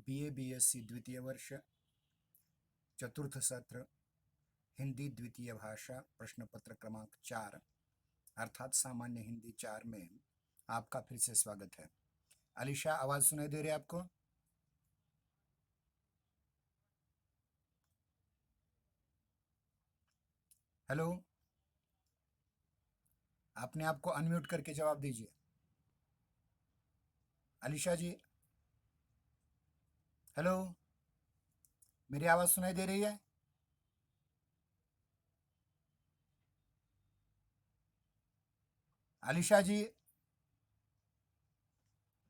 BA BSc द्वितीय वर्ष चतुर्थ सत्र हिंदी द्वितीय भाषा प्रश्न पत्र क्रमांक 4 अर्थात सामान्य हिंदी 4 में आपका फिर से स्वागत है। अलीशा, आवाज सुनाई दे रही है आपको? हेलो, आपने आपको अनम्यूट करके जवाब दीजिए। अलीशा जी, हेलो, मेरी आवाज सुनाई दे रही है? अलीशा जी,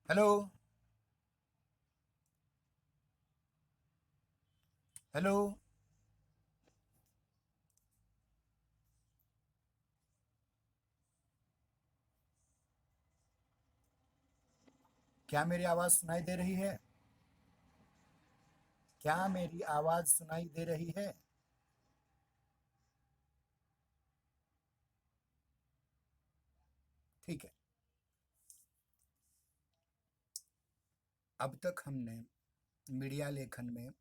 हेलो, हेलो, क्या मेरी आवाज सुनाई दे रही है? क्या मेरी आवाज सुनाई दे रही है? ठीक है। अब तक हमने मीडिया लेखन में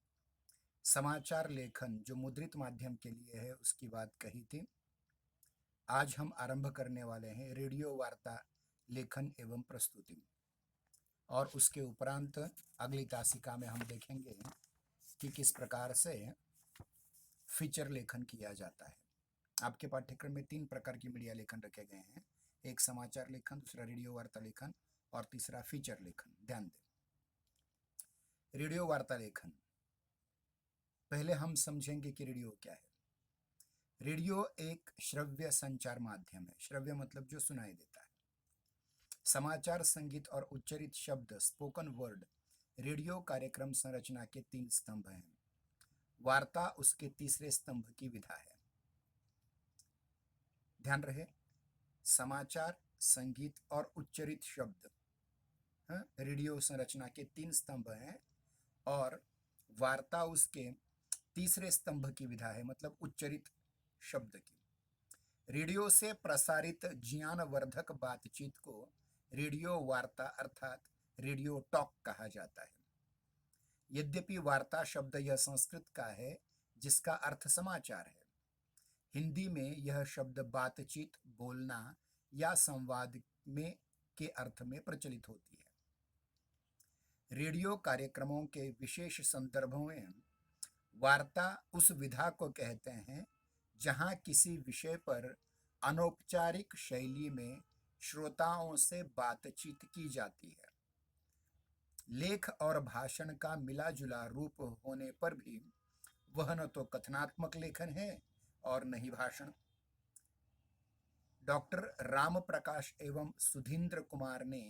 समाचार लेखन जो मुद्रित माध्यम के लिए है उसकी बात कही थी। आज हम आरंभ करने वाले हैं रेडियो वार्ता लेखन एवं प्रस्तुति, और उसके उपरांत अगली तासिका में हम देखेंगे कि किस प्रकार से फीचर लेखन किया जाता है। आपके पाठ्यक्रम में 3 प्रकार की मीडिया लेखन रखे गए हैं, एक समाचार लेखन, दूसरा रेडियो वार्ता लेखन और तीसरा फीचर लेखन। ध्यान दें, रेडियो वार्ता लेखन पहले हम समझेंगे कि रेडियो क्या है। रेडियो एक श्रव्य संचार माध्यम है। श्रव्य मतलब जो सुनाई देता है। समाचार, संगीत और उच्चरित शब्द स्पोकन वर्ड रेडियो कार्यक्रम संरचना के 3 स्तंभ हैं। वार्ता उसके तीसरे स्तंभ की विधा है। ध्यान रहे, समाचार, संगीत और उच्चरित शब्द रेडियो संरचना के 3 स्तंभ हैं, और वार्ता उसके तीसरे स्तंभ की विधा है, मतलब उच्चरित शब्द की। रेडियो से प्रसारित ज्ञानवर्धक बातचीत को रेडियो वार्ता अर्थात रेडियो टॉक कहा जाता है। यद्यपि वार्ता शब्द यह संस्कृत का है जिसका अर्थ समाचार है। हिंदी में यह शब्द बातचीत, बोलना या संवाद में के अर्थ में प्रचलित होती है। रेडियो कार्यक्रमों के विशेष संदर्भों में वार्ता उस विधा को कहते हैं जहां किसी विषय पर अनौपचारिक शैली में श्रोताओं से बातचीत की जाती है। लेख और भाषण का मिला जुला रूप होने पर भी वह न तो कथनात्मक लेखन है और न ही भाषण। डॉक्टर राम प्रकाश एवं सुधींद्र कुमार ने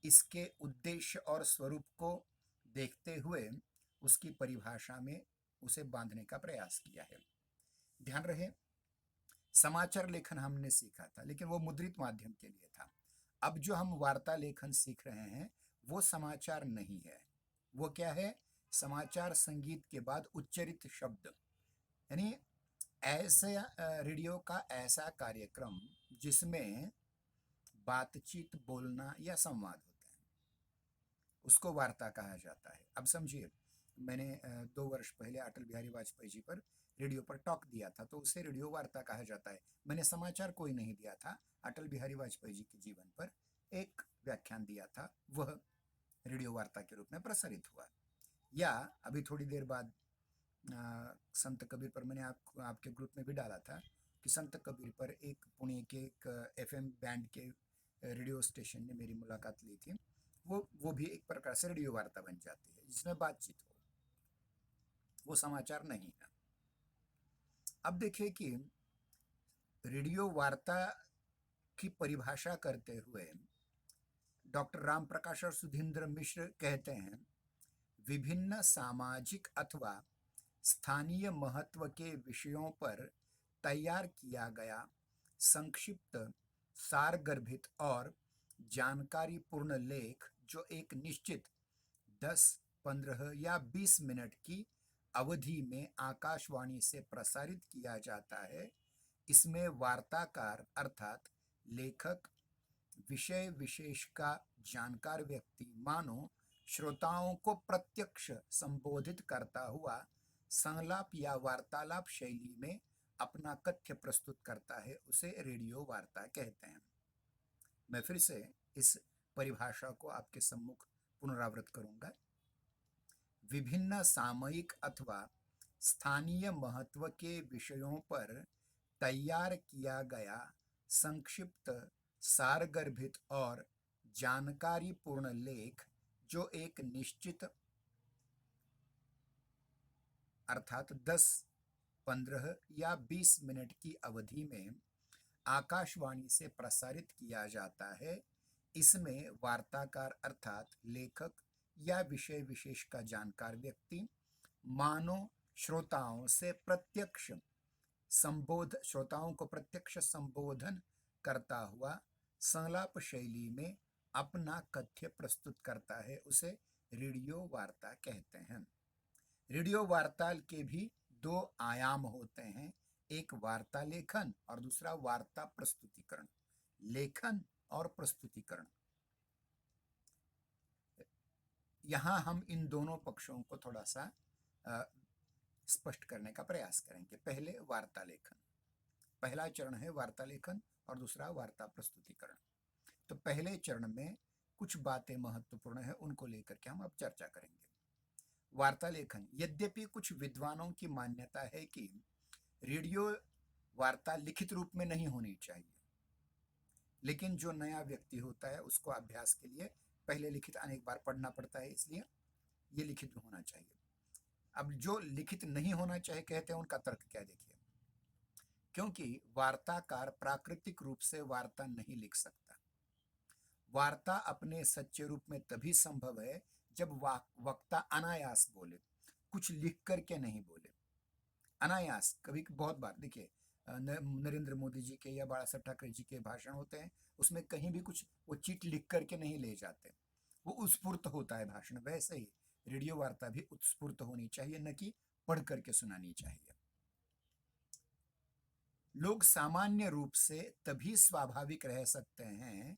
इसके उद्देश्य और स्वरूप को देखते हुए उसकी परिभाषा में उसे बांधने का प्रयास किया है। ध्यान रहे, समाचार लेखन हमने सीखा था, लेकिन वो मुद्रित माध्यम के लिए था। अब जो हम वार्ता लेखन सीख रहे हैं वो समाचार नहीं है। वो क्या है? समाचार संगीत के बाद उच्चरित शब्द, यानी ऐसे रेडियो का ऐसा कार्यक्रम जिसमें बातचीत, बोलना या संवाद होता है, उसको वार्ता कहा जाता है। अब समझिए, मैंने 2 वर्ष पहले अटल बिहारी वाजपेयी जी पर रेडियो पर टॉक दिया था, तो उसे रेडियो वार्ता कहा जाता है। मैंने समाचार कोई नहीं दिया था, अटल बिहारी वाजपेयी जी के जीवन पर एक व्याख्यान दिया था, वह रेडियो वार्ता के रूप में प्रसारित हुआ। या अभी थोड़ी देर बाद संत कबीर पर मैंने आपके ग्रुप में भी डाला था कि संत कबीर पर एक पुणे के एक FM बैंड के रेडियो स्टेशन ने मेरी मुलाकात ली थी। वो भी एक प्रकार से रेडियो वार्ता बन जाती है जिसमें बातचीत हो, वो समाचार नहीं है। अब देखिए कि रेडियो वार्ता की परिभाषा करते हुए डॉक्टर राम प्रकाश और सुधींद्र मिश्र कहते हैं, विभिन्न सामाजिक अथवा स्थानीय महत्व के विषयों पर तैयार किया गया संक्षिप्त, सारगर्भित और जानकारीपूर्ण लेख जो एक निश्चित 10, 15 या 20 मिनट की अवधि में आकाशवाणी से प्रसारित किया जाता है। इसमें वार्ताकार अर्थात लेखक विषय विशेष का जानकार व्यक्ति, मानो श्रोताओं को प्रत्यक्ष संबोधित करता हुआ संलाप या वार्तालाप शैली में अपना कथ्य प्रस्तुत करता है, उसे रेडियो वार्ता कहते हैं। मैं फिर से इस परिभाषा को आपके सम्मुख पुनरावृत करूंगा। विभिन्न सामयिक अथवा स्थानीय महत्व के विषयों पर तैयार किया गया संक्षिप्त, सारगर्भित और जानकारीपूर्ण लेख जो एक निश्चित अर्थात 10, 15 या 20 मिनट की अवधि में आकाशवाणी से प्रसारित किया जाता है। इसमें वार्ताकार अर्थात लेखक या विषय विशेष का जानकार व्यक्ति मानव श्रोताओं को प्रत्यक्ष संबोधन करता हुआ संलाप शैली में अपना कथ्य प्रस्तुत करता है, उसे रेडियो वार्ता कहते हैं। रेडियो वार्ता के भी दो आयाम होते हैं, एक वार्ता लेखन और दूसरा वार्ता प्रस्तुतिकरण। लेखन और प्रस्तुतिकरण, यहां हम इन दोनों पक्षों को थोड़ा सा स्पष्ट करने का प्रयास करेंगे। पहले वार्ता लेखन, पहला चरण है वार्ता लेखन और दूसरा वार्ता प्रस्तुतिकरण। तो पहले चरण में कुछ बातें महत्वपूर्ण है, उनको लेकर के हम अब चर्चा करेंगे। वार्ता लेखन, यद्यपि कुछ विद्वानों की मान्यता है कि रेडियो वार्ता लिखित रूप में नहीं होनी चाहिए, लेकिन जो नया व्यक्ति होता है उसको अभ्यास के लिए पहले लिखित अनेक बार पढ़ना पड़ता है, इसलिए ये लिखित होना चाहिए। अब जो लिखित नहीं होना चाहिए कहते हैं, उनका तर्क क्या देखिए। क्योंकि वार्ताकार प्राकृतिक रूप से वार्ता नहीं लिख सकता। वार्ता अपने सच्चे रूप में तभी संभव है जब वक्ता अनायास बोले, कुछ लिख करके नहीं बोले। अनायास, कभी बहुत बार देखिए नरेंद्र मोदी जी के या बाला साहब ठाकरे जी के भाषण होते हैं, उसमें कहीं भी कुछ वो चिट लिख करके नहीं ले जाते, वो उत्स्फूर्त होता है भाषण। वैसे ही रेडियो वार्ता भी उत्स्फूर्त होनी चाहिए, न कि पढ़ करके सुनानी चाहिए। लोग सामान्य रूप से तभी स्वाभाविक रह सकते हैं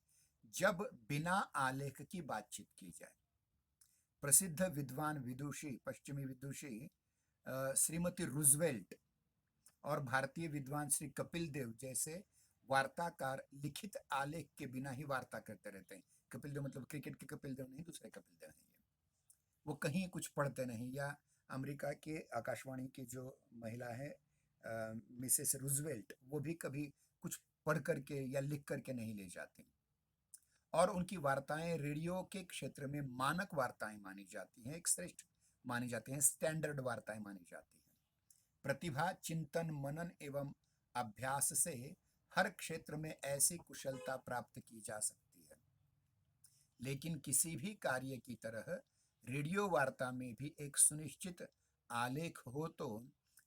जब बिना आलेख की बातचीत की जाए। प्रसिद्ध विद्वान विदुषी, पश्चिमी विदुषी श्रीमती रूजवेल्ट और भारतीय विद्वान श्री कपिल देव जैसे वार्ताकार लिखित आलेख के बिना ही वार्ता करते रहते हैं। कपिल देव मतलब क्रिकेट के कपिल देव नहीं, दूसरे कपिल देव नहीं है। वो कहीं कुछ पढ़ते नहीं। या अमेरिका के आकाशवाणी की जो महिला है मिसेस रूजवेल्ट, वो भी कभी कुछ पढ़ करके या लिख करके नहीं ले जाती। और उनकी वार्ताएं रेडियो के क्षेत्र में मानक वार्ताएं मानी जाती हैं, एक श्रेष्ठ मानी जाती हैं, स्टैंडर्ड वार्ताएं मानी जाती हैं। प्रतिभा, चिंतन, मनन एवं अभ्यास से हर क्षेत्र में ऐसी कुशलता प्राप्त की जा सकती है। लेकिन किसी भी कार्य की तरह रेडियो वार्ता में भी एक सुनिश्चित आलेख हो तो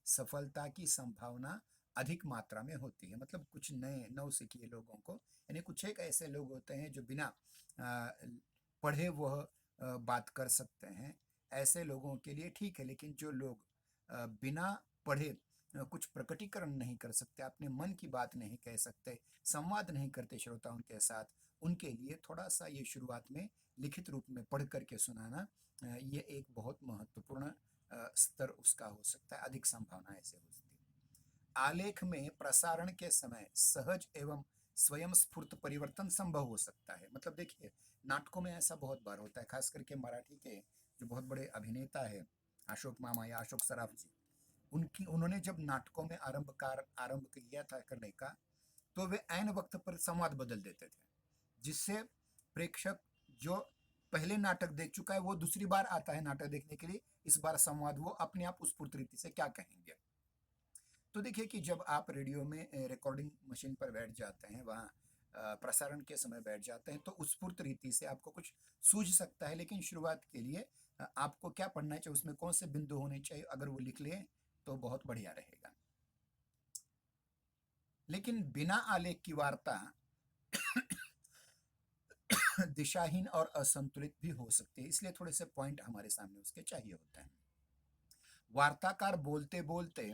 सफलता की संभावना अधिक मात्रा में होती है। मतलब कुछ नए नौसिखिए लोगों को, यानी कुछ एक ऐसे लोग होते हैं जो बिना पढ़े वह बात कर सकते हैं, ऐसे लोगों के लिए ठीक है। लेकिन जो लोग बिना पढ़े कुछ प्रकटीकरण नहीं कर सकते, अपने मन की बात नहीं कह सकते, संवाद नहीं करते श्रोताओं के साथ, उनके लिए थोड़ा सा ये शुरुआत में लिखित रूप में पढ़ करके सुनाना ये एक बहुत महत्वपूर्ण स्तर उसका हो सकता है, अधिक संभावना ऐसे हो सकती है। आलेख में प्रसारण के समय सहज एवं स्वयं स्फूर्त परिवर्तन संभव हो सकता है। मतलब देखिए नाटकों में ऐसा बहुत बार होता है, खास करके मराठी के जो बहुत बड़े अभिनेता है अशोक मामा या अशोक सराफ जी, उन्होंने जब नाटकों में आरंभ किया था करने का, तो वे ऐन वक्त पर संवाद बदल देते थे, जिससे प्रेक्षक जो पहले नाटक देख चुका है वो दूसरी बार आता है नाटक देखने के लिए, इस बार संवाद वो अपने आप स्फूर्त रीति से क्या कहेंगे। तो देखिए कि जब आप रेडियो में रिकॉर्डिंग मशीन पर बैठ जाते हैं, वहाँ प्रसारण के समय बैठ जाते हैं, तो उत्स्फूर्त रीति से आपको कुछ सूझ सकता है। लेकिन शुरुआत के लिए आपको क्या पढ़ना चाहिए, उसमें कौन से बिंदु होने चाहिए, अगर वो लिख लें तो बहुत बढ़िया रहेगा। लेकिन बिना आलेख की वार्ता दिशाहीन और असंतुलित भी हो सकती है, इसलिए थोड़े से पॉइंट हमारे सामने उसके चाहिए होते हैं। वार्ताकार बोलते बोलते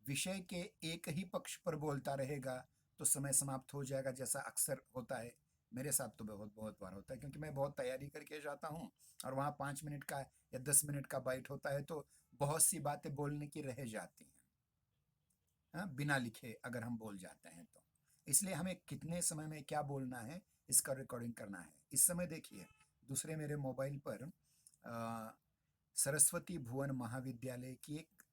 विषय के एक ही पक्ष पर बोलता रहेगा तो समय समाप्त हो जाएगा, जैसा अक्सर होता है मेरे साथ तो बहुत बहुत बार होता है, क्योंकि मैं बहुत तैयारी करके जाता हूँ और वहाँ 5 मिनट का या 10 मिनट का बाइट होता है, तो बहुत सी बातें बोलने की रह जाती हैं, हाँ, बिना लिखे अगर हम बोल जाते हैं तो। इसलिए हमें कितने समय में क्या बोलना है, इसका रिकॉर्डिंग करना है। इस समय देखिए, दूसरे मेरे मोबाइल पर सरस्वती भुवन महाविद्यालय की एक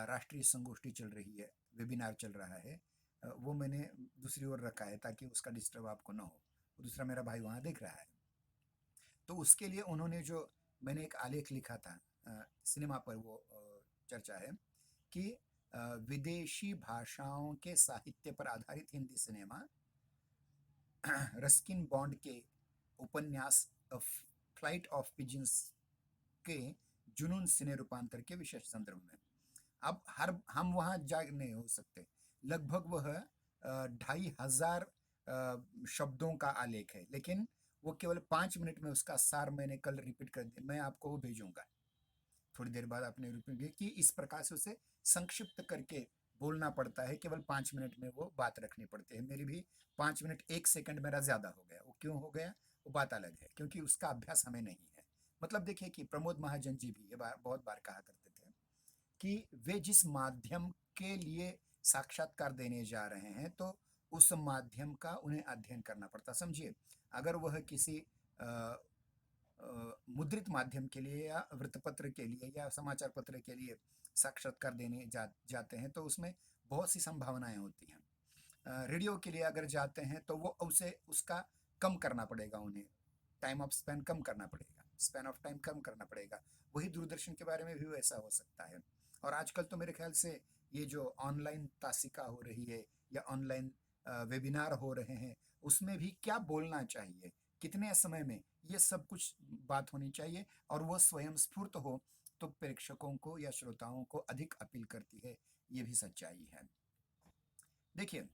राष्ट्रीय संगोष्ठी चल रही है, वेबिनार चल रहा है। वो मैंने दूसरी ओर रखा है ताकि उसका डिस्टर्ब आपको ना हो। दूसरा मेरा भाई वहाँ देख रहा है। तो उसके लिए उन्होंने जो, मैंने एक आलेख लिखा था, सिनेमा पर वो चर्चा है कि विदेशी भाषाओं के साहित्य पर आधारित हिंदी सिनेमा रस्किन बॉन्ड के उपन्यास फ्लाइट ऑफ पिजन्स के जुनून सिने रूपांतर के विशेष संदर्भ में। अब हर हम वहाँ जा नहीं हो सकते। लगभग वह 2,500 शब्दों का आलेख है, लेकिन वो केवल 5 मिनट में उसका सार मैंने कल रिपीट कर दिया। मैं आपको वो भेजूंगा थोड़ी देर बाद, आपने रिपीट कि इस प्रकार से उसे संक्षिप्त करके बोलना पड़ता है। केवल 5 मिनट में वो बात रखनी पड़ती है। मेरी भी 5 मिनट 1 सेकंड मेरा ज्यादा हो गया। वो क्यों हो गया, वो बात अलग है, क्योंकि उसका अभ्यास हमें नहीं है। मतलब देखिए कि प्रमोद महाजन जी भी ये बहुत बार कहा करते थे कि वे जिस माध्यम के लिए साक्षात्कार देने जा रहे हैं, तो उस माध्यम का उन्हें अध्ययन करना पड़ता। समझिए, अगर वह किसी अ, मुद्रित माध्यम के लिए या वृत्तपत्र के लिए या समाचार पत्र के लिए साक्षात्कार देने जाते हैं, तो उसमें बहुत सी संभावनाएं होती हैं। रेडियो के लिए अगर जाते हैं तो वो उसे उसका कम करना पड़ेगा, उन्हें टाइम ऑफ स्पेन कम करना पड़ेगा, स्पेन ऑफ टाइम कम करना पड़ेगा। वही दूरदर्शन के बारे में भी वैसा हो सकता है। और आजकल तो मेरे ख्याल से ये जो ऑनलाइन तासिका हो रही है या ऑनलाइन वेबिनार हो रहे हैं, उसमें भी क्या बोलना चाहिए, कितने समय में, ये सब कुछ बात होनी चाहिए। और वो स्वयं स्फूर्त हो तो प्रेक्षकों को या श्रोताओं को अधिक अपील करती है। ये भी सच्चाई है। देखिए,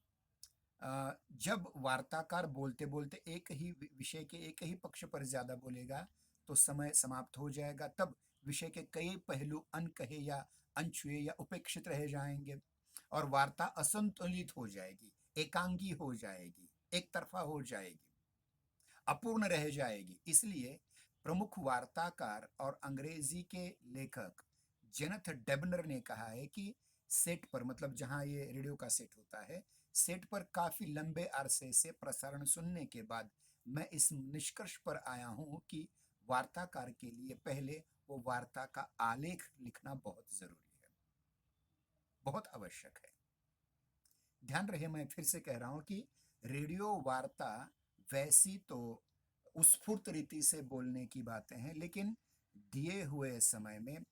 जब वार्ताकार बोलते बोलते एक ही विषय के एक ही पक्ष पर ज्यादा बोलेगा, तो समय समाप्त हो जाएगा। तब विषय के कई पहलू अनकहे या अनछुए या उपेक्षित रह जाएंगे और वार्ता असंतुलित हो जाएगी, एकांगी हो जाएगी, एक तरफा हो जाएगी, अपूर्ण रह जाएगी। इसलिए प्रमुख वार्ताकार और अंग्रेजी के लेखक जेनथ डेबनर ने कहा है कि सेट पर, मतलब जहां ये रेडियो का सेट होता है, सेट पर काफी लंबे अरसे से प्रसारण सुनने के बाद मैं इस निष्कर्ष पर आया हूं कि वार्ताकार के लिए पहले वो वार्ता का आलेख लिखना बहुत जरूरी है, बहुत आवश्यक है। ध्यान रहे, मैं फिर से कह रहा हूं कि रेडियो वार्ता वैसी तो उत्स्फूर्त रीति से बोलने की बातें हैं, लेकिन दिए हुए समय में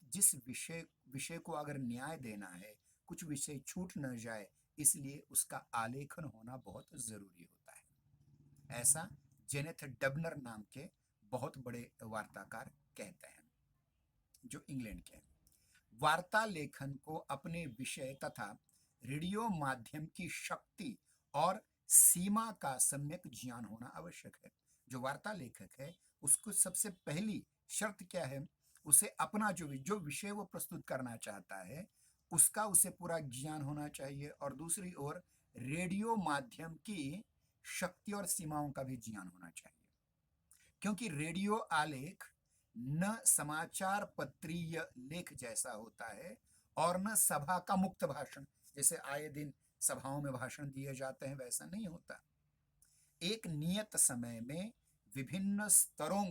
जिस विषय विषय को अगर न्याय देना है, कुछ विषय छूट न जाए, इसलिए उसका आलेखन होना बहुत जरूरी होता है। ऐसा जेनेथ डबनर नाम के बहुत बड़े वार्ताकार कहते हैं, जो इंग्लैंड के हैं। वार्ता लेखन को अपने विषय तथा रेडियो माध्यम की शक्ति और सीमा का सम्यक ज्ञान होना आवश्यक है। जो वार्ता लेखक है, उसको सबसे पहली शर्त क्या है, उसे अपना जो विषय वो प्रस्तुत करना चाहता है, उसका उसे पूरा ज्ञान होना चाहिए। और दूसरी ओर रेडियो माध्यम की शक्ति और सीमाओं का भी ज्ञान होना चाहिए, क्योंकि रेडियो आलेख न समाचार पत्रीय लेख जैसा होता है और न सभा का मुक्त भाषण, जैसे आए दिन सभाओं में भाषण दिए जाते हैं, वैसा नहीं होता। एक नियत समय में विभिन्न स्तरों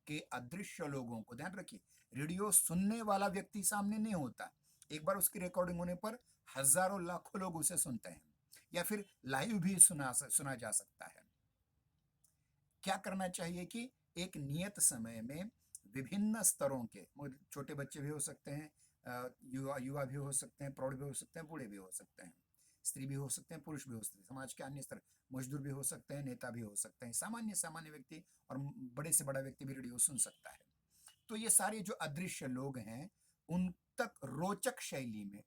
के अदृश्य लोगों को, ध्यान रखिए, रेडियो सुनने वाला व्यक्ति सामने नहीं होता। एक बार उसकी रिकॉर्डिंग होने पर हजारों लाखों लोग उसे सुनते हैं, या फिर लाइव भी सुना जा सकता है। क्या करना चाहिए कि एक नियत समय में विभिन्न स्तरों के, छोटे बच्चे भी हो सकते हैं, युवा युवा भी हो सकते हैं, प्रौढ़ भी हो सकते हैं, बूढ़े भी हो सकते हैं, स्त्री भी हो सकते हैं, पुरुष भी हो सकते हैं, समाज के अन्य स्तर, मजदूर भी हो सकते हैं, नेता भी हो सकते हैं, सामान्य सामान्य व्यक्ति और बड़े से बड़ा व्यक्ति भी रेडियो सुन सकता है। तो ये सारे जो अदृश्य लोग हैं, उन तक रोचक शैली में,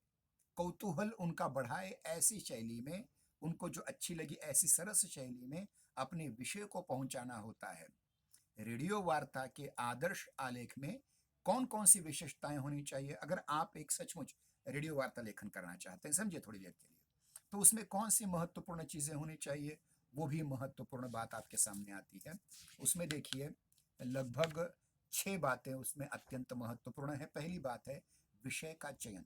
कौतूहल उनका बढ़ाए ऐसी शैली में, उनको जो अच्छी लगी ऐसी सरस शैली में अपने विषय को पहुंचाना होता है। रेडियो वार्ता के आदर्श आलेख में कौन कौन सी विशेषताएं होनी चाहिए, अगर आप एक सचमुच रेडियो वार्ता लेखन करना चाहते हैं, समझिए थोड़ी देर के लिए, तो उसमें कौन सी महत्वपूर्ण चीजें होनी चाहिए वो भी महत्वपूर्ण बात आपके सामने आती है। उसमें देखिए लगभग 6 बातें उसमें अत्यंत महत्वपूर्ण है। पहली बात है विषय का चयन।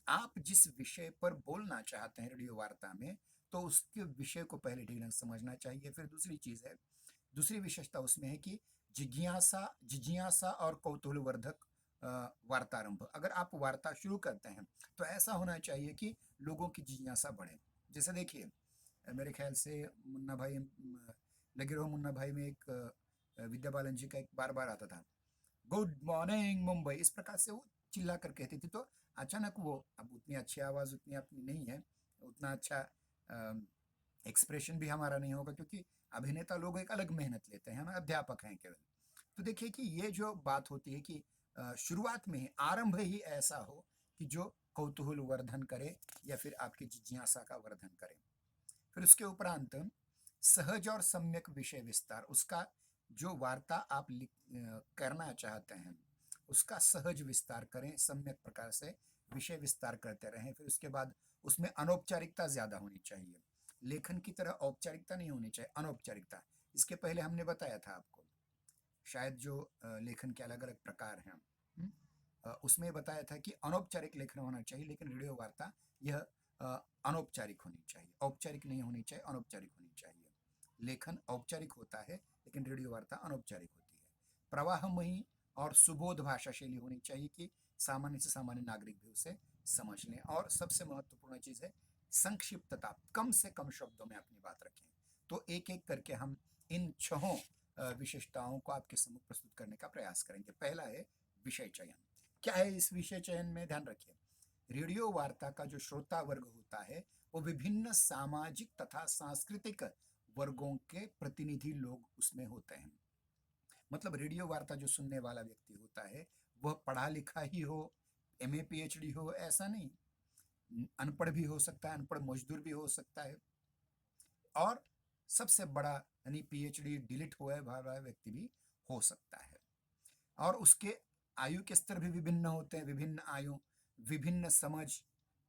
आप जिस विषय पर बोलना चाहते हैं रेडियो वार्ता में, तो उसके विषय को पहले ठीक ढंग से समझना चाहिए। फिर दूसरी चीज़ है, दूसरी विशेषता उसमें है कि जिज्ञासा जिज्ञासा और कौतूहलवर्धक वार्तारंभ। अगर आप वार्ता शुरू करते हैं, तो ऐसा होना चाहिए कि लोगों की जिज्ञासा बढ़े। जैसे देखिए मेरे ख्याल से मुन्ना भाई लगे रहो मुन्ना भाई में एक विद्या बालन जी का एक बार-बार आता था, गुड मॉर्निंग मुंबई, इस प्रकार से वो चिल्ला कर कहती थी। तो अचानक वो, अब उतनी अच्छी आवाज़ उतनी अपनी नहीं है, उतना अच्छा एक्सप्रेशन भी हमारा नहीं होगा, क्योंकि अभिनेता लोग एक अलग मेहनत लेते हैं, हम अध्यापक हैं केवल। तो देखिए कि ये जो बात होती है कि शुरुआत में ही आरंभ ही ऐसा हो कि जो कौतूहल वर्धन करे या फिर आपकी जिज्ञासा का वर्धन करे। फिर उसके उपरांत सहज और सम्यक विषय विस्तार, उसका जो वार्ता आप करना चाहते हैं उसका सहज विस्तार करें, सम्यक प्रकार से विषय विस्तार करते रहें। फिर उसके बाद उसमें अनौपचारिकता ज्यादा होनी चाहिए, लेखन की तरह औपचारिकता नहीं होनी चाहिए, अनौपचारिकता। इसके पहले हमने बताया था आपको, शायद जो लेखन के अलग अलग प्रकार हैं, उसमें बताया था कि अनौपचारिक लेखन होना चाहिए, लेकिन रेडियो वार्ता यह अनौपचारिक होनी चाहिए, औपचारिक नहीं होनी चाहिए, अनौपचारिक होनी चाहिए। लेखन औपचारिक होता है, लेकिन रेडियो वार्ता अनौपचारिक होती है। प्रवाहमयी और सुबोध भाषा शैली होनी चाहिए कि सामान्य से सामान्य नागरिक भी उसे समझ लें। और सबसे महत्वपूर्ण चीज़ है संक्षिप्तता, कम से कम शब्दों में अपनी बात रखें। तो एक एक करके हम इन छहों विशेषताओं को आपके सम्मुख प्रस्तुत करने का प्रयास करेंगे। पहला है विषय चयन। क्या है इस विषय चयन में, ध्यान रखिए, रेडियो वार्ता का जो श्रोता वर्ग होता है वो विभिन्न सामाजिक तथा सांस्कृतिक वर्गों के प्रतिनिधि लोग उसमें होते हैं। मतलब रेडियो वार्ता जो सुनने वाला व्यक्ति होता है वह पढ़ा लिखा ही हो, एमए पीएचडी हो, ऐसा नहीं, अनपढ़ भी हो सकता है, अनपढ़ मजदूर भी हो सकता है, और सबसे बड़ा यानी पीएचडी डिलीट हुआ है वाला व्यक्ति भी हो सकता है। और उसके आयु के स्तर भी विभिन्न होते हैं, विभिन्न आयु, विभिन्न समझ,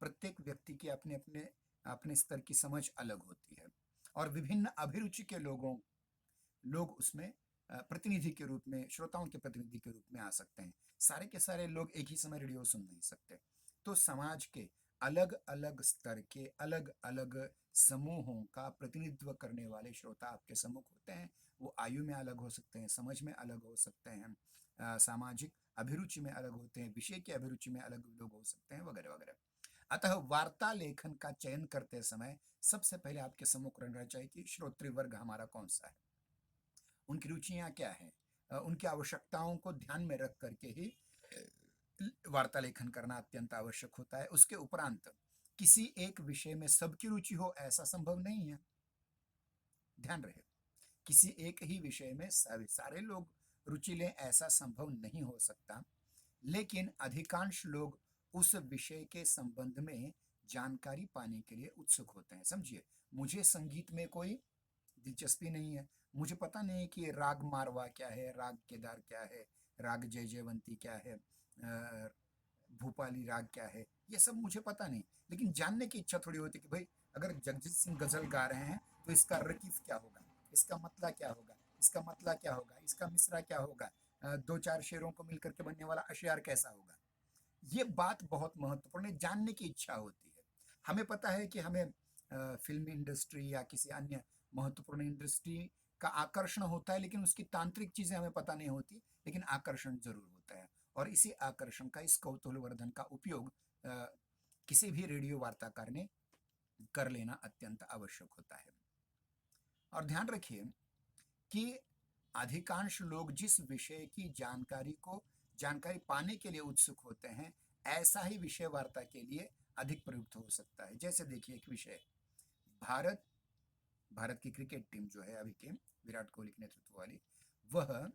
प्रत्येक व्यक्ति की अपने अपने अपने स्तर की समझ अलग होती है। और विभिन्न अभिरुचि के लोग उसमें प्रतिनिधि के रूप में, श्रोताओं के प्रतिनिधि के रूप में आ सकते हैं। सारे के सारे लोग एक ही समय रेडियो सुन नहीं सकते। तो समाज के अलग अलग स्तर के अलग अलग समूहों का प्रतिनिधित्व करने वाले श्रोता आपके सम्मुख होते हैं। वो आयु में अलग हो सकते हैं, समझ में अलग हो सकते हैं, सामाजिक अभिरुचि में अलग होते हैं, विषय की अभिरुचि में अलग लोग हो सकते हैं, वगैरह वगैरह। अतः वार्ता लेखन का चयन करते समय सबसे पहले आपके सम्मुख रहना चाहिए कि श्रोतृ वर्ग हमारा कौन सा है, उनकी रुचियां क्या हैं, उनकी आवश्यकताओं को ध्यान में रख करके ही वार्ता लेखन करना अत्यंत आवश्यक होता है। उसके उपरांत किसी एक विषय में सबकी रुचि हो ऐसा संभव नहीं है, ध्यान रहे। किसी एक ही विषय में सारे लोग रुचि लें ऐसा संभव नहीं हो सकता, लेकिन अधिकांश लोग उस विषय के संबंध में जानकारी पाने के लिए उत्सुक होते हैं। समझिए, मुझे संगीत में कोई दिलचस्पी नहीं है, मुझे पता नहीं है कि राग मारवा क्या है, राग केदार क्या है, राग जय जयवंती क्या है, भूपाली राग क्या है, ये सब मुझे पता नहीं। लेकिन जानने की इच्छा थोड़ी होती है कि भाई अगर जगजीत सिंह गजल गा रहे हैं तो इसका रकीफ क्या होगा, इसका मतला क्या होगा, इसका मतला क्या होगा, इसका मिसरा क्या होगा, दो चार शेरों को मिलकर के बनने वाला अशियार कैसा होगा। ये बात बहुत महत्वपूर्ण है, जानने की इच्छा होती है। हमें पता है कि हमें फिल्म इंडस्ट्री या किसी अन्य महत्वपूर्ण इंडस्ट्री का आकर्षण होता है, लेकिन उसकी तांत्रिक चीजें हमें पता नहीं होती, लेकिन आकर्षण जरूर होता है। और इसी आकर्षण का, इस कौतूहलवर्धन का उपयोग किसी भी रेडियो वार्ताकार ने कर लेना अत्यंत आवश्यक होता है। और ध्यान रखिए कि अधिकांश लोग जिस विषय की जानकारी पाने के लिए उत्सुक होते हैं, ऐसा ही विषय वार्ता के लिए अधिक प्रयुक्त हो सकता है। जैसे देखिए एक विषय, भारत भारत की क्रिकेट टीम जो है अभी के विराट कोहली के नेतृत्व वाली, वह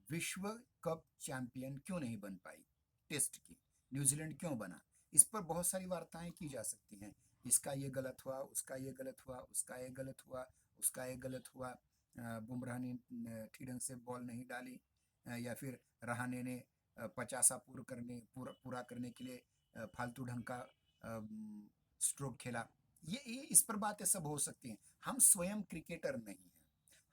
विश्व कप चैंपियन क्यों नहीं बन पाई, टेस्ट की, न्यूजीलैंड क्यों बना, इस पर बहुत सारी वार्ताएं की जा सकती हैं। इसका ये गलत हुआ, उसका ये गलत हुआ, उसका ये गलत हुआ, उसका ये गलत हुआ, बुमराह ने ठीक ढंग से बॉल नहीं डाली, या फिर रहाणे ने 50 पूरा करने के लिए फालतू ढंग का स्ट्रोक खेला। ये इस पर बातें सब हो सकती हैं। हम स्वयं क्रिकेटर नहीं हैं,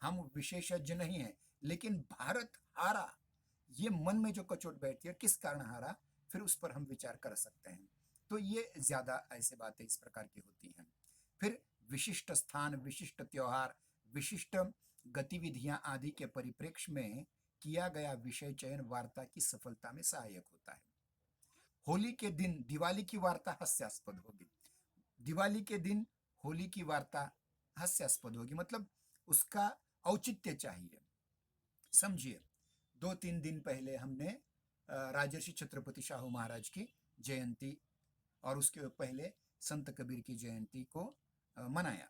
हम विशेषज्ञ नहीं हैं, लेकिन भारत हारा, ये मन में जो कचोट बैठती है, किस कारण हारा, फिर उस पर हम विचार कर सकते हैं। तो ये ज्यादा ऐसे बातें इस प्रकार की होती हैं। फिर विशिष्ट स्थान, विशिष्ट त्योहार, विशिष्ट गतिविधियां आदि के परिप्रेक्ष्य में किया गया विषय चयन वार्ता की सफलता में सहायक होता है। होली के दिन दिवाली की वार्ता हास्यास्पद होगी, दिवाली के दिन होली की वार्ता हास्यास्पद होगी, मतलब उसका औचित्य चाहिए। समझिए, 2-3 दिन पहले हमने राजर्षि छत्रपति शाहू महाराज की जयंती और उसके पहले संत कबीर की जयंती को मनाया,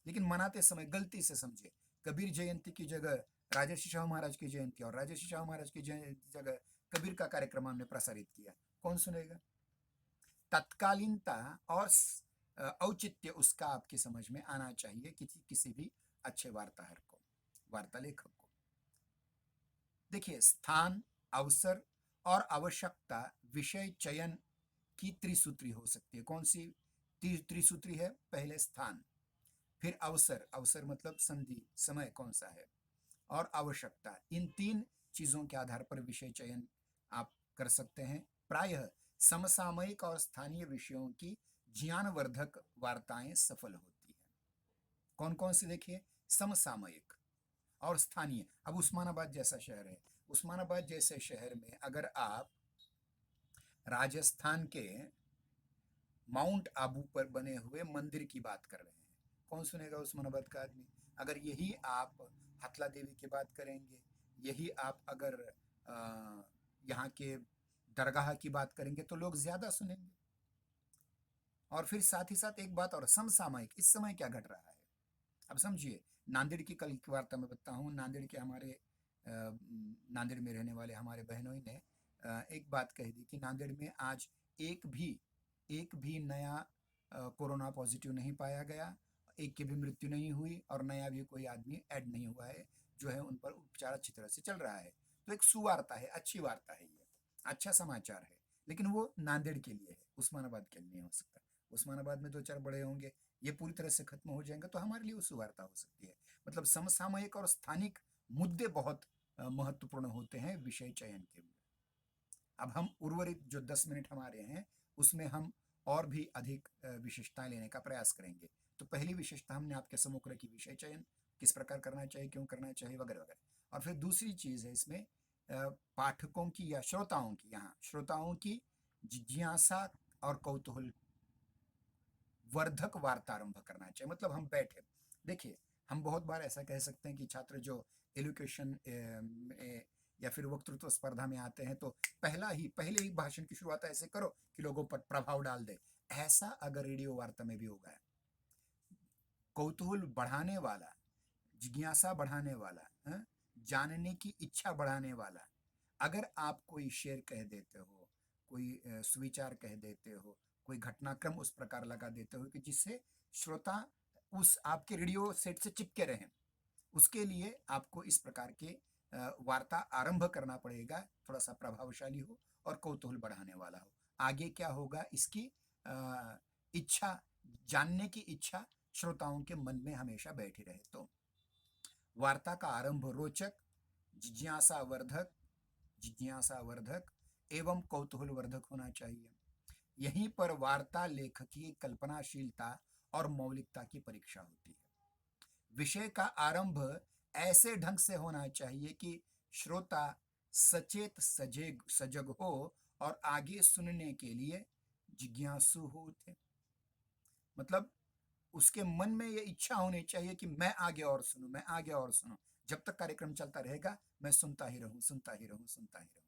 लेकिन मनाते समय गलती से समझे, कबीर जयंती की जगह राजर्षि शाहू महाराज की जयंती और राजर्षि शाहू महाराज की जगह कबीर का कार्यक्रम हमने प्रसारित किया। कौन सुनेगा? तत्कालीनता और औचित्य उसका आपकी समझ में आना चाहिए किसी किसी भी अच्छे वार्ताहर को, वार्ता लेखक को। देखिए, स्थान, अवसर और आवश्यकता विषय चयन की त्रिसूत्री हो सकती है। कौन सी त्रिसूत्री है? पहले स्थान, फिर अवसर, अवसर मतलब संधि, समय कौन सा है, और आवश्यकता। इन 3 चीजों के आधार पर विषय चयन आप कर सकते हैं। प्रायः समसामयिक और स्थानीय विषयों की ज्ञानवर्धक वार्ताएं सफल होती है। कौन कौन सी? देखिए, समसामयिक और स्थानीय। अब उस्मानाबाद जैसा शहर है, उस्मानाबाद जैसे शहर में अगर आप राजस्थान के माउंट आबू पर बने हुए मंदिर की बात कर रहे हैं, कौन सुनेगा उस्मानाबाद का आदमी? अगर यही आप हथला देवी की बात करेंगे, यही आप अगर यहाँ के दरगाह की बात करेंगे तो लोग ज्यादा सुनेंगे। और फिर साथ ही साथ एक बात और, समसामयिक, इस समय क्या घट रहा है। अब समझिए, नांदेड़ की कल की वार्ता मैं बताता हूँ। नांदेड़ के हमारे नांदेड़ में रहने वाले हमारे बहनों ने एक बात कह दी कि नांदेड़ में आज एक भी नया कोरोना पॉजिटिव नहीं पाया गया, एक की भी मृत्यु नहीं हुई और नया भी कोई आदमी ऐड नहीं हुआ है, जो है उन पर उपचार अच्छी तरह से चल रहा है। तो एक सुवार्ता है, अच्छी वार्ता है, ये अच्छा समाचार है, लेकिन वो नांदेड़ के लिए है, उस्मानाबाद के लिए नहीं हो सकता। उस्मानाबाद में 2-4 बड़े होंगे, ये पूरी तरह से खत्म हो जाएंगे तो हमारे लिए वो सुवार्ता हो सकती है। मतलब समसामयिक और स्थानिक मुद्दे बहुत महत्वपूर्ण होते हैं विषय चयन के लिए। अब हम उर्वरित जो 10 मिनट हमारे हैं, उसमें हम और भी अधिक विशेषताएं लेने का प्रयास करेंगे। तो पहली विशेषता हमने आपके सम्मुख रखी, विषय चयन किस प्रकार करना चाहिए, क्यों करना चाहिए, वगैरह वगैरह। और फिर दूसरी चीज है इसमें पाठकों की या श्रोताओं की, यहाँ श्रोताओं की जिज्ञासा और कौतूहल वर्धक वार्ता आरंभ करना चाहिए। मतलब हम बैठे, देखिए, हम बहुत बार ऐसा कह सकते हैं कि छात्र जो एजुकेशन या फिर वक्तृत्व स्पर्धा में आते हैं तो पहले ही भाषण की शुरुआत ऐसे करो कि लोगों पर प्रभाव डाल दे। ऐसा अगर रेडियो वार्ता में भी होगा, कौतूहल बढ़ाने वाला, जिज्ञासा बढ़ाने वाला, जानने की इच्छा बढ़ाने वाला, अगर आप कोई शेर कह देते हो, कोई सुविचार कह देते हो, कोई घटनाक्रम उस प्रकार लगा देते हो कि जिससे श्रोता उस आपके रेडियो सेट से चिपके रहें, उसके लिए आपको इस प्रकार के वार्ता आरंभ करना पड़ेगा, थोड़ा सा प्रभावशाली हो और कौतूहल बढ़ाने वाला हो। आगे क्या होगा, इसकी इच्छा, जानने की इच्छा श्रोताओं के मन में हमेशा बैठी रहे। तो वार्ता का आरंभ रोचक, जिज्ञासावर्धक जिज्ञासावर्धक एवं कौतूहलवर्धक होना चाहिए। यहीं पर वार्ता लेखक की कल्पनाशीलता और मौलिकता की परीक्षा होती है। विषय का आरंभ ऐसे ढंग से होना चाहिए कि श्रोता सचेत सजग हो और आगे सुनने के लिए जिज्ञासु होते। मतलब उसके मन में ये इच्छा होनी चाहिए कि मैं आगे और सुनूं, मैं आगे और सुनूं। जब तक कार्यक्रम चलता रहेगा मैं सुनता ही रहूं, सुनता ही रहूं, सुनता ही रहूं।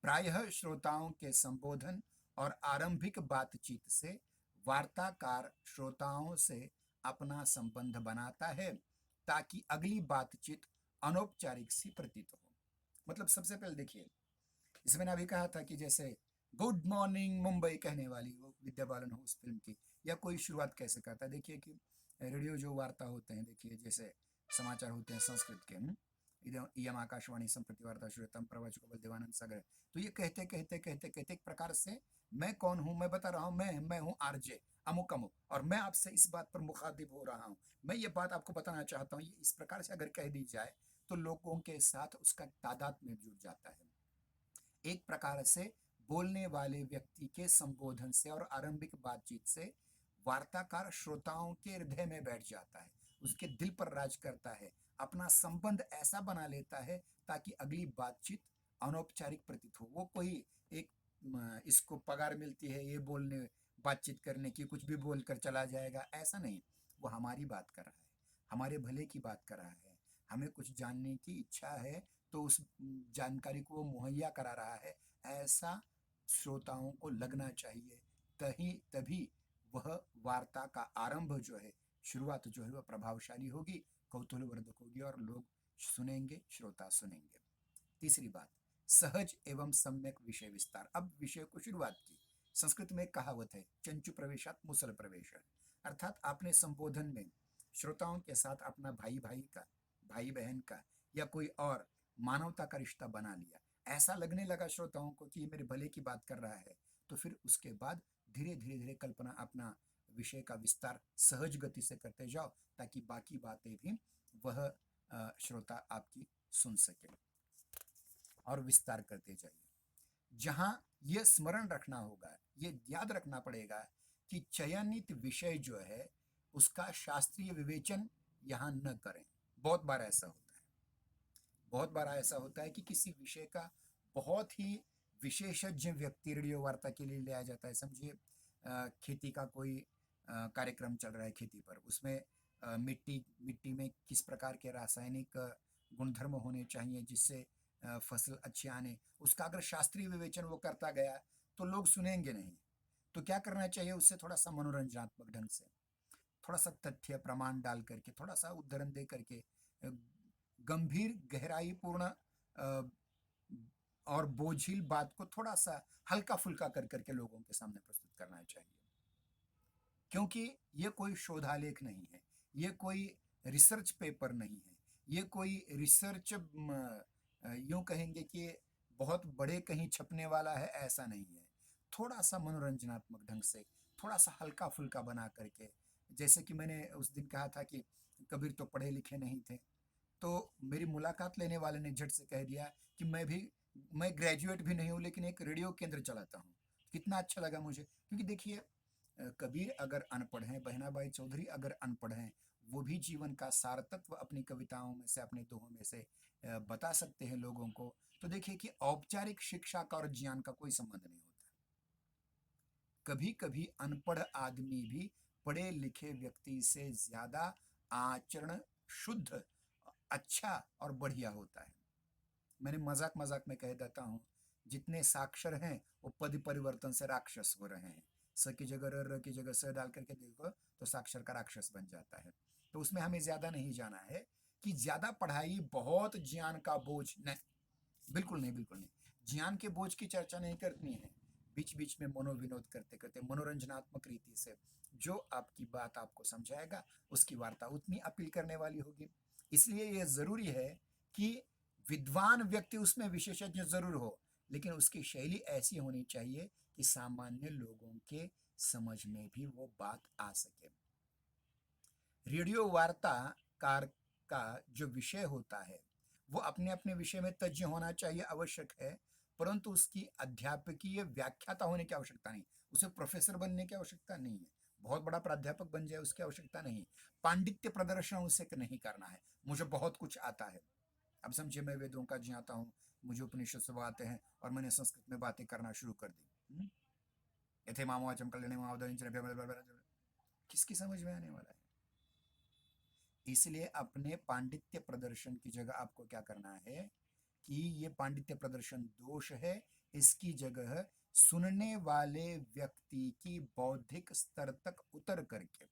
प्रायः श्रोताओं के संबोधन और आरंभिक बातचीत से वार्ताकार श्रोताओं से अपना संबंध बनाता है ताकि अगली बातचीत अनौपचारिक सी प्रतीत हो। मतलब सबसे पहले देखिए, इसमें मैंने अभी कहा था कि जैसे गुड मॉर्निंग मुंबई कहने वाली वो विद्या बालन हो उस फिल्म की, या कोई शुरुआत कैसे करता है। देखिए कि रेडियो जो वार्ता होते हैं, देखिए जैसे समाचार होते हैं संस्कृत के, इयम आकाशवाणी संप्रति वार्ता श्रूयताम प्रवचको बलदेवानंद सागर। तो ये कहते कहते कहते कहते एक प्रकार से मैं कौन हूँ, मैं बता रहा हूँ, मैं हूँ आरजे अमुक अमुक, और मैं आपसे इस बात पर मुखातिब हो रहा हूँ, मैं ये बात आपको बताना चाहता हूँ। ये इस प्रकार से अगर कह दी जाए तो लोगों के साथ उसका तादाद में जुड़ जाता है। एक प्रकार से बोलने वाले व्यक्ति के संबोधन से और आरंभिक बातचीत से वार्ताकार श्रोताओं के हृदय में बैठ जाता है, उसके दिल पर राज करता है, अपना संबंध ऐसा बना लेता है ताकि अगली बातचीत अनौपचारिक प्रतीत हो। वो कोई एक इसको पगार मिलती है ये बोलने बातचीत करने की, कुछ भी बोलकर चला जाएगा, ऐसा नहीं। वो हमारी बात कर रहा है, हमारे भले की बात कर रहा है, हमें कुछ जानने की इच्छा है तो उस जानकारी को वो मुहैया करा रहा है, ऐसा श्रोताओं को लगना चाहिए। तभी वह वार्ता का आरंभ जो है, शुरुआत जो है वह प्रभावशाली होगी, कौतूहलवर्धक होगी और लोग सुनेंगे, श्रोता सुनेंगे। तीसरी बात, सहज एवं सम्यक विषय विस्तार। अब विषय को शुरुआत की। संस्कृत में एक कहावत है, चंचु प्रवेशात मुसल प्रवेश, अर्थात आपने संबोधन में श्रोताओं के साथ अपना भाई भाई का, भाई बहन का या कोई और मानवता का रिश्ता बना लिया, ऐसा लगने लगा श्रोताओं को कि ये मेरे भले की बात कर रहा है, तो फिर उसके बाद धीरे धीरे धीरे कल्पना अपना विषय का विस्तार सहज गति से करते जाओ ताकि बाकी बातें भी वह श्रोता आपकी सुन सके और विस्तार करते जाइए। जहां यह स्मरण रखना होगा, ये याद रखना पड़ेगा कि चयनित विषय जो है उसका शास्त्रीय विवेचन यहां न करें। बहुत बार ऐसा होता है, बहुत बार ऐसा होता है कि किसी विषय का बहुत ही विशेषज्ञ व्यक्ति रेडियो वार्ता के लिए लिया जाता है। समझिए खेती का कोई कार्यक्रम चल रहा है खेती पर, उसमें मिट्टी मिट्टी में किस प्रकार के रासायनिक गुणधर्म होने चाहिए जिससे फसल अच्छी आने, उसका अगर शास्त्रीय विवेचन वो करता गया तो लोग सुनेंगे नहीं। तो क्या करना चाहिए, उससे थोड़ा सा मनोरंजनात्मक ढंग से, थोड़ा सा तथ्य प्रमाण डाल करके, थोड़ा सा उदाहरण दे करके गंभीर गहराई पूर्ण और बोझिल बात को थोड़ा सा हल्का फुल्का कर करके लोगों के सामने प्रस्तुत करना चाहिए। क्योंकि ये कोई शोधालेख नहीं है, ये कोई रिसर्च पेपर नहीं है, ये कोई रिसर्च यूं कहेंगे कि बहुत बड़े कहीं छपने वाला है, ऐसा नहीं है। थोड़ा सा मनोरंजनात्मक ढंग से, थोड़ा सा हल्का फुल्का बना करके, जैसे कि मैंने उस दिन कहा था कि कबीर तो पढ़े लिखे नहीं थे, तो मेरी मुलाकात लेने वाले ने झट से कह दिया कि मैं ग्रेजुएट भी नहीं हूँ लेकिन एक रेडियो केंद्र चलाता हूँ। कितना अच्छा लगा मुझे, क्योंकि देखिए कबीर अगर अनपढ़ हैं, बहनाबाई चौधरी अगर अनपढ़ हैं, वो भी जीवन का सार तत्व अपनी कविताओं में से, अपने दोहों में से बता सकते हैं लोगों को। तो देखिए कि औपचारिक शिक्षा का और ज्ञान का कोई संबंध नहीं होता। कभी कभी अनपढ़ आदमी भी पढ़े लिखे व्यक्ति से ज्यादा आचरण शुद्ध, अच्छा और बढ़िया होता है। मैंने मजाक मजाक में कह देता हूँ, जितने साक्षर हैं वो पद परिवर्तन से राक्षस हो रहे हैं। स की जगह र की जगह स डाल करके देखो तो साक्षर का राक्षस बन जाता है। तो उसमें हमें ज्यादा नहीं जाना है कि ज्यादा पढ़ाई बहुत ज्ञान का बोझ नहीं, बिल्कुल नहीं, बिल्कुल नहीं। ज्ञान के बोझ की चर्चा नहीं करनी है। बीच बीच में मनोविनोद करते करते मनोरंजनात्मक रीति से जो आपकी बात आपको समझाएगा उसकी वार्ता उतनी अपील करने वाली होगी। इसलिए यह जरूरी है कि विद्वान व्यक्ति उसमें विशेषज्ञ जरूर हो, लेकिन उसकी शैली ऐसी होनी चाहिए कि सामान्य लोगों के समझ में भी वो बात आ सके। रेडियो वार्ताकार का जो विषय होता है वो अपने अपने विषय में तज्ञ होना चाहिए, आवश्यक है, परंतु उसकी अध्यापकीय व्याख्याता होने की आवश्यकता नहीं, उसे प्रोफेसर बनने की आवश्यकता नहीं है, बहुत बड़ा प्राध्यापक बन जाए उसकी आवश्यकता नहीं। पांडित्य प्रदर्शन उसे नहीं करना है, मुझे बहुत कुछ आता है। अब समझिए मैं वेदों का ज्ञाता हूँ, मुझे उपनिषद सब आते हैं और मैंने संस्कृत में बातें करना शुरू कर दी, यथे मामवाचम कल्याणे मावदन, किसकी समझ में आने वाला है। इसलिए अपने पांडित्य प्रदर्शन की जगह आपको क्या करना है कि ये पांडित्य प्रदर्शन दोष है, इसकी जगह सुनने वाले व्यक्ति की बौद्धिक स्तर तक उतर करके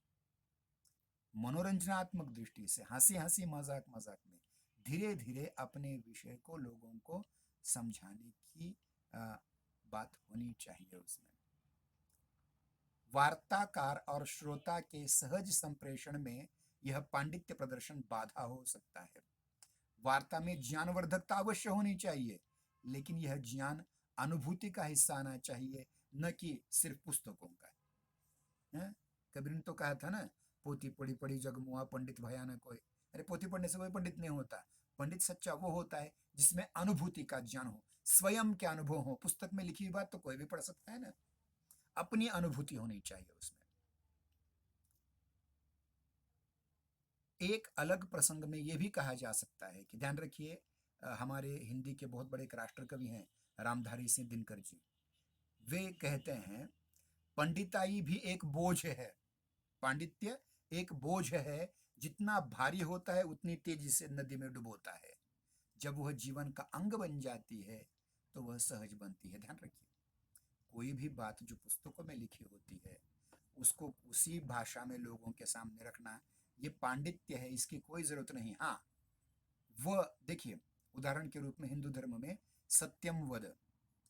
मनोरंजनात्मक दृष्टि से, हंसी हंसी मजाक मजाक में धीरे धीरे अपने विषय को लोगों को समझाने की बात होनी चाहिए। उसमें वार्ताकार और श्रोता के सहज संप्रेषण में यह पांडित्य प्रदर्शन बाधा हो सकता है। वार्ता में ज्ञानवर्धकता अवश्य होनी चाहिए, लेकिन यह ज्ञान अनुभूति का हिस्सा आना चाहिए, न कि सिर्फ पुस्तकों का है। कबीर ने तो कहा था ना, पोथी पढ़ी पढ़ी जग मुआ, पंडित भया न कोई। अरे पोथी पढ़ने से कोई पंडित नहीं होता। पंडित सच्चा वो होता है जिसमें अनुभूति का ज्ञान हो, स्वयं के अनुभव हो। पुस्तक में लिखी हुई बात तो कोई भी पढ़ सकता है ना, अपनी अनुभूति होनी चाहिए उसमें। एक अलग प्रसंग में यह भी कहा जा सकता है कि ध्यान रखिए, हमारे हिंदी के बहुत बड़े एक राष्ट्र कवि हैं रामधारी सिंह दिनकर जी। वे कहते हैं, पंडिताई भी एक बोझ है। पांडित्य एक बोझ है, जितना भारी होता है उतनी तेजी से नदी में डुबोता है। जब वह जीवन का अंग बन जाती है तो वह सहज बनती है। ध्यान रखिए, कोई भी बात जो पुस्तकों में लिखी होती है उसको उसी भाषा में लोगों के सामने रखना, ये पांडित्य है, इसकी कोई जरूरत नहीं। हाँ, वह देखिए, उदाहरण के रूप में हिंदू धर्म में सत्यम वद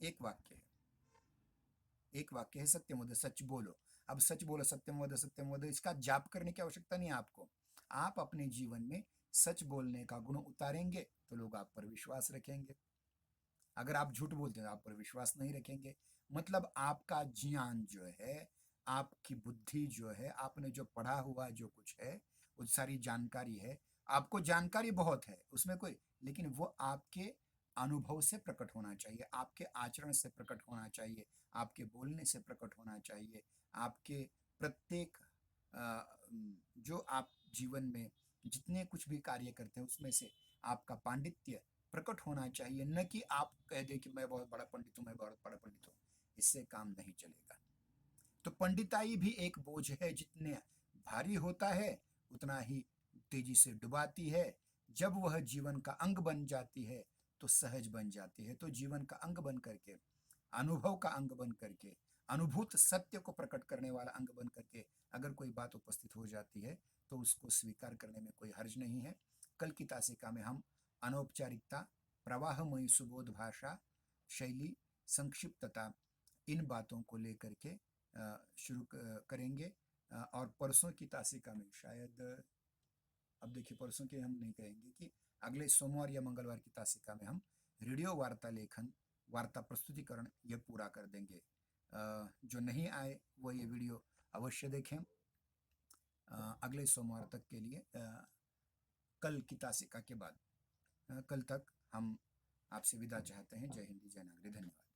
एक वाक्य है, एक वाक्य है सत्यम वद, सच बोलो। अब सच बोलो, सत्यम वद, इसका जाप करने की आवश्यकता नहीं है आपको। आप अपने जीवन में सच बोलने का गुण उतारेंगे तो लोग आप पर विश्वास रखेंगे। अगर आप झूठ बोलते हैं तो आप पर विश्वास नहीं रखेंगे। मतलब आपका ज्ञान जो है, आपकी बुद्धि जो है, आपने जो पढ़ा हुआ जो कुछ है, वो सारी जानकारी है। आपको जानकारी बहुत है उसमें कोई, लेकिन वो आपके अनुभव से प्रकट होना चाहिए, आपके आचरण से प्रकट होना चाहिए, आपके बोलने से प्रकट होना चाहिए, आपके प्रत्येक जो आप जीवन में जितने कुछ भी कार्य करते हैं उसमें से आपका पांडित्य प्रकट होना चाहिए, न कि आप कह दें कि मैं बहुत बड़ा पंडित हूँ, मैं बहुत बड़ा पंडित हूँ। इससे काम नहीं चलेगा। तो पंडिताई भी एक बोझ है, जितने भारी होता है उतना ही तेजी से डुबाती है। जब वह जीवन का अंग बन जाती है तो सहज बन जाती है। तो जीवन का अंग बन करके, अनुभव का अंग बन करके, अनुभूत सत्य को प्रकट करने वाला अंग बन करके अगर कोई बात उपस्थित हो जाती है तो उसको स्वीकार करने में कोई हर्ज नहीं है। कल की तासिका में हम अनौपचारिकता, प्रवाहमयी सुबोध भाषा, शैली, संक्षिप्तता, इन बातों को लेकर के शुरू करेंगे। और परसों की तासिका में शायद, अब देखिए परसों के हम नहीं कहेंगे, कि अगले सोमवार या मंगलवार की तासिका में हम रेडियो वार्ता लेखन, वार्ता प्रस्तुतिकरण ये पूरा कर देंगे। जो नहीं आए वो ये वीडियो अवश्य देखें। अगले सोमवार तक के लिए, कल की तासिका के बाद, कल तक हम आपसे विदा चाहते हैं। जय हिंद, जय नागरी, धन्यवाद।